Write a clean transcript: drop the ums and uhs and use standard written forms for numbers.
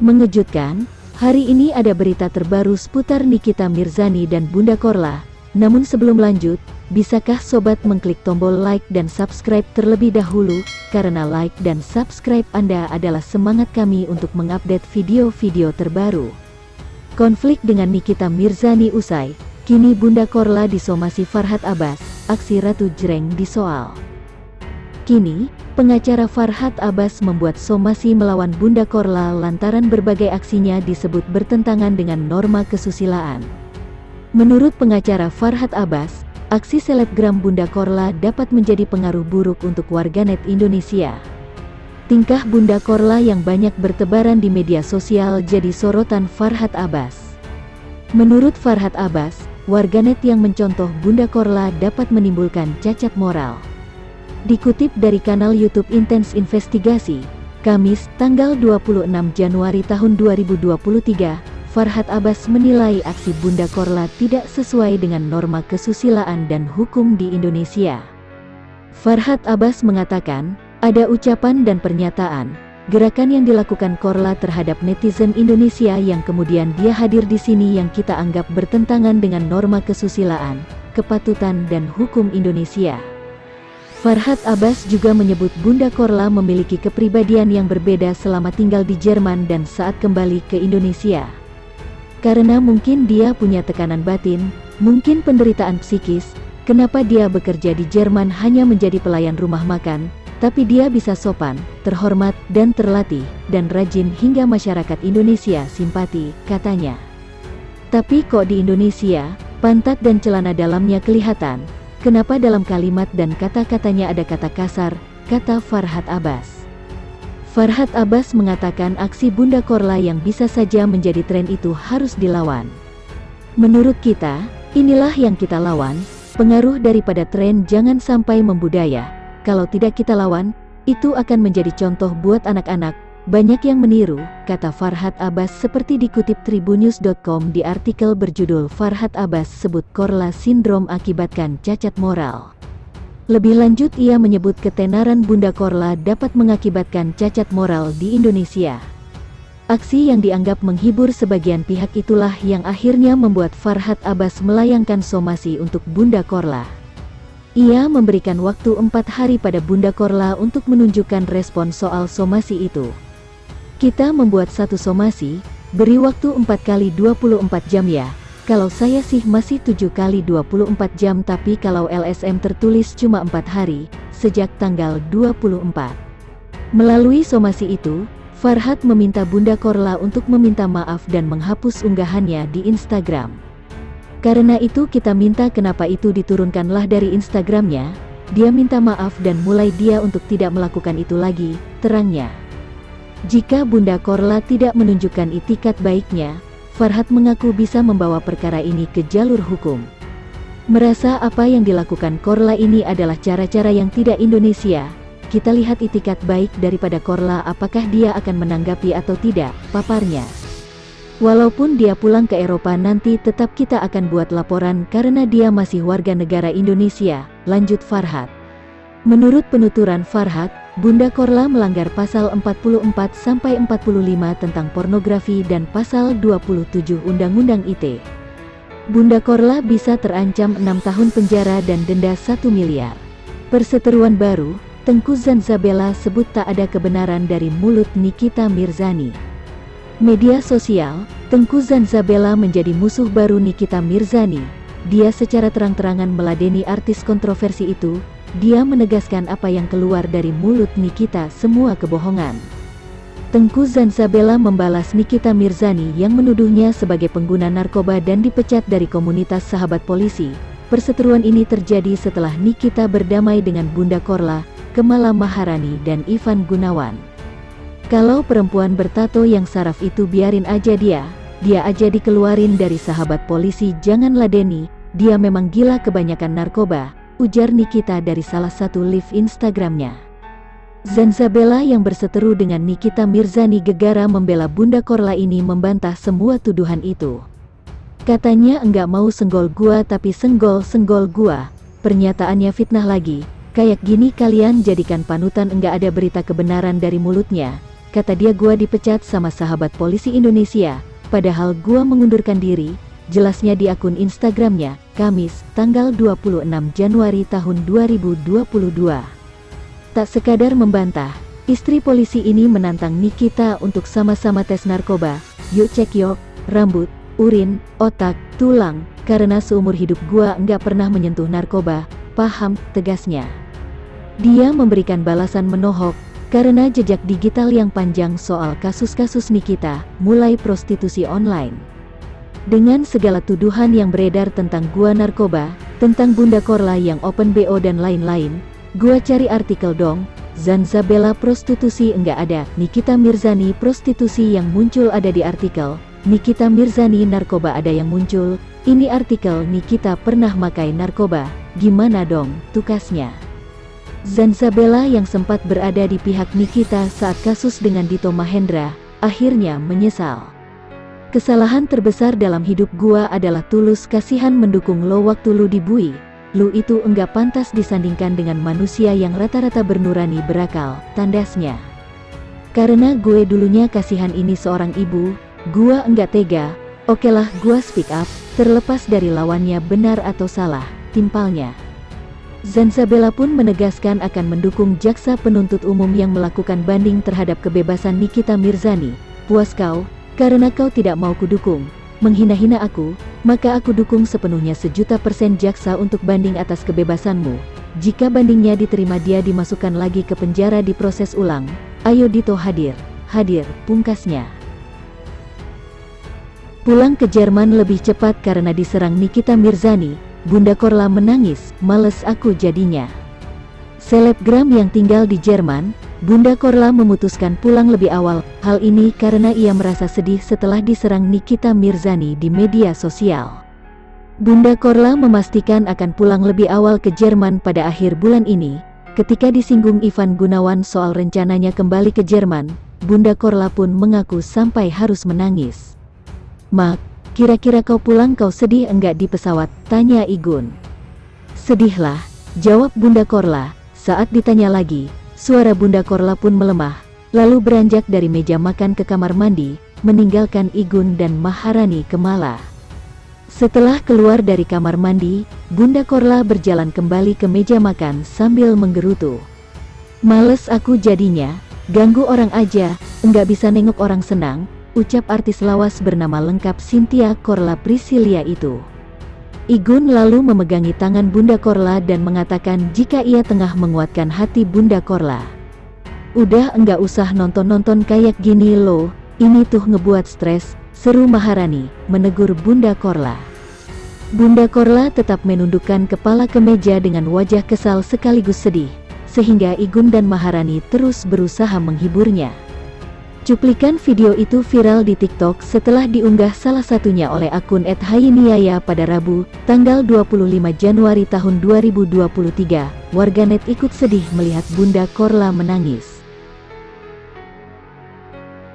Mengejutkan, hari ini ada berita terbaru seputar Nikita Mirzani dan Bunda Korla. Namun sebelum lanjut, bisakah sobat mengklik tombol like dan subscribe terlebih dahulu, karena like dan subscribe Anda adalah semangat kami untuk mengupdate video-video terbaru. Konflik dengan Nikita Mirzani usai, kini Bunda Korla disomasi Farhad Abbas, aksi Ratu Jreng disoal. Kini, pengacara Farhad Abbas membuat somasi melawan Bunda Korla lantaran berbagai aksinya disebut bertentangan dengan norma kesusilaan. Menurut pengacara Farhad Abbas, aksi selebgram Bunda Korla dapat menjadi pengaruh buruk untuk warganet Indonesia. Tingkah Bunda Korla yang banyak bertebaran di media sosial jadi sorotan Farhad Abbas. Menurut Farhad Abbas, warganet yang mencontoh Bunda Korla dapat menimbulkan cacat moral. Dikutip dari kanal YouTube Intens Investigasi, Kamis, tanggal 26 Januari tahun 2023, Farhad Abbas menilai aksi Bunda Korla tidak sesuai dengan norma kesusilaan dan hukum di Indonesia. Farhad Abbas mengatakan, ada ucapan dan pernyataan, gerakan yang dilakukan Korla terhadap netizen Indonesia yang kemudian dia hadir di sini yang kita anggap bertentangan dengan norma kesusilaan, kepatutan dan hukum Indonesia. Farhad Abbas juga menyebut Bunda Korla memiliki kepribadian yang berbeda selama tinggal di Jerman dan saat kembali ke Indonesia. Karena mungkin dia punya tekanan batin, mungkin penderitaan psikis, kenapa dia bekerja di Jerman hanya menjadi pelayan rumah makan, tapi dia bisa sopan, terhormat, dan terlatih, dan rajin hingga masyarakat Indonesia simpati, katanya. Tapi kok di Indonesia, pantat dan celana dalamnya kelihatan? Kenapa dalam kalimat dan kata-katanya ada kata kasar, kata Farhad Abbas. Farhad Abbas mengatakan aksi Bunda Korla yang bisa saja menjadi tren itu harus dilawan. Menurut kita, inilah yang kita lawan, pengaruh daripada tren jangan sampai membudaya. Kalau tidak kita lawan, itu akan menjadi contoh buat anak-anak, banyak yang meniru, kata Farhad Abbas seperti dikutip Tribunnews.com di artikel berjudul Farhad Abbas sebut Korla sindrom akibatkan cacat moral. Lebih lanjut ia menyebut ketenaran Bunda Korla dapat mengakibatkan cacat moral di Indonesia. Aksi yang dianggap menghibur sebagian pihak itulah yang akhirnya membuat Farhad Abbas melayangkan somasi untuk Bunda Korla. Ia memberikan waktu 4 hari pada Bunda Korla untuk menunjukkan respon soal somasi itu. Kita membuat satu somasi, beri waktu 4 kali 24 jam ya. Kalau saya sih masih 7 kali 24 jam tapi kalau LSM tertulis cuma 4 hari, sejak tanggal 24. Melalui somasi itu, Farhad meminta Bunda Korla untuk meminta maaf dan menghapus unggahannya di Instagram. Karena itu kita minta kenapa itu diturunkanlah dari Instagramnya, dia minta maaf dan mulai dia untuk tidak melakukan itu lagi, terangnya. Jika Bunda Korla tidak menunjukkan itikat baiknya, Farhad mengaku bisa membawa perkara ini ke jalur hukum. Merasa apa yang dilakukan Korla ini adalah cara-cara yang tidak Indonesia, kita lihat itikat baik daripada Korla apakah dia akan menanggapi atau tidak, paparnya. Walaupun dia pulang ke Eropa nanti tetap kita akan buat laporan karena dia masih warga negara Indonesia, lanjut Farhad. Menurut penuturan Farhad, Bunda Korla melanggar pasal 44-45 tentang pornografi dan pasal 27 Undang-Undang ITE. Bunda Korla bisa terancam 6 tahun penjara dan denda 1 miliar. Perseteruan baru, Tengku Zanzabella sebut tak ada kebenaran dari mulut Nikita Mirzani. Media sosial, Tengku Zanzabella menjadi musuh baru Nikita Mirzani. Dia secara terang-terangan meladeni artis kontroversi itu. Dia menegaskan apa yang keluar dari mulut Nikita semua kebohongan. Tengku Zanzabella membalas Nikita Mirzani yang menuduhnya sebagai pengguna narkoba dan dipecat dari komunitas sahabat polisi. Perseteruan ini terjadi setelah Nikita berdamai dengan Bunda Korla, Kemala Maharani dan Ivan Gunawan. Kalau perempuan bertato yang saraf itu biarin aja dia aja dikeluarin dari sahabat polisi jangan ladeni, dia memang gila kebanyakan narkoba, ujar Nikita dari salah satu live Instagramnya. Zanzabella yang berseteru dengan Nikita Mirzani gegara membela Bunda Korla ini membantah semua tuduhan itu. Katanya enggak mau senggol gua tapi senggol gua, pernyataannya fitnah lagi, kayak gini kalian jadikan panutan enggak ada berita kebenaran dari mulutnya, kata dia gua dipecat sama sahabat polisi Indonesia, padahal gua mengundurkan diri, jelasnya di akun Instagramnya, Kamis, tanggal 26 Januari tahun 2022. Tak sekadar membantah, istri polisi ini menantang Nikita untuk sama-sama tes narkoba, yuk cek yuk, rambut, urin, otak, tulang, karena seumur hidup gua nggak pernah menyentuh narkoba, paham, tegasnya. Dia memberikan balasan menohok, karena jejak digital yang panjang soal kasus-kasus Nikita, mulai prostitusi online. Dengan segala tuduhan yang beredar tentang gua narkoba, tentang Bunda Korla yang open BO dan lain-lain, gua cari artikel dong, Zanzabela prostitusi enggak ada, Nikita Mirzani prostitusi yang muncul ada di artikel, Nikita Mirzani narkoba ada yang muncul, ini artikel Nikita pernah makai narkoba, gimana dong, tukasnya. Zanzabela yang sempat berada di pihak Nikita saat kasus dengan Dito Mahendra, akhirnya menyesal. Kesalahan terbesar dalam hidup gua adalah tulus kasihan mendukung lo waktu lu dibui. Lu itu enggak pantas disandingkan dengan manusia yang rata-rata bernurani berakal, tandasnya. Karena gue dulunya kasihan ini seorang ibu, gua enggak tega, okelah gua speak up, terlepas dari lawannya benar atau salah, timpalnya. Zanzabela pun menegaskan akan mendukung jaksa penuntut umum yang melakukan banding terhadap kebebasan Nikita Mirzani. Puas kau, karena kau tidak mau kudukung, menghina-hina aku, maka aku dukung sepenuhnya 1.000.000% jaksa untuk banding atas kebebasanmu. Jika bandingnya diterima dia dimasukkan lagi ke penjara di proses ulang. Ayo Dito hadir, pungkasnya. Pulang ke Jerman lebih cepat karena diserang Nikita Mirzani. Bunda Korla menangis, males aku jadinya. Selebgram yang tinggal di Jerman, Bunda Korla memutuskan pulang lebih awal. Hal ini karena ia merasa sedih setelah diserang Nikita Mirzani di media sosial. Bunda Korla memastikan akan pulang lebih awal ke Jerman pada akhir bulan ini. Ketika disinggung Ivan Gunawan soal rencananya kembali ke Jerman, Bunda Korla pun mengaku sampai harus menangis. Mak, kira-kira kau pulang kau sedih enggak di pesawat? Tanya Igun. Sedihlah, jawab Bunda Korla. Saat ditanya lagi, suara Bunda Korla pun melemah, lalu beranjak dari meja makan ke kamar mandi, meninggalkan Igun dan Maharani Kemala. Setelah keluar dari kamar mandi, Bunda Korla berjalan kembali ke meja makan sambil menggerutu. Males aku jadinya, ganggu orang aja, enggak bisa nengok orang senang, ucap artis lawas bernama lengkap Cynthia Korla Priscilia itu. Igun lalu memegangi tangan Bunda Korla dan mengatakan jika ia tengah menguatkan hati Bunda Korla. Udah enggak usah nonton-nonton kayak gini lo, ini tuh ngebuat stres, seru Maharani, menegur Bunda Korla. Bunda Korla tetap menundukkan kepala ke meja dengan wajah kesal sekaligus sedih, sehingga Igun dan Maharani terus berusaha menghiburnya. Cuplikan video itu viral di TikTok setelah diunggah salah satunya oleh akun @hayiniaya pada Rabu, tanggal 25 Januari tahun 2023. Warganet ikut sedih melihat Bunda Korla menangis.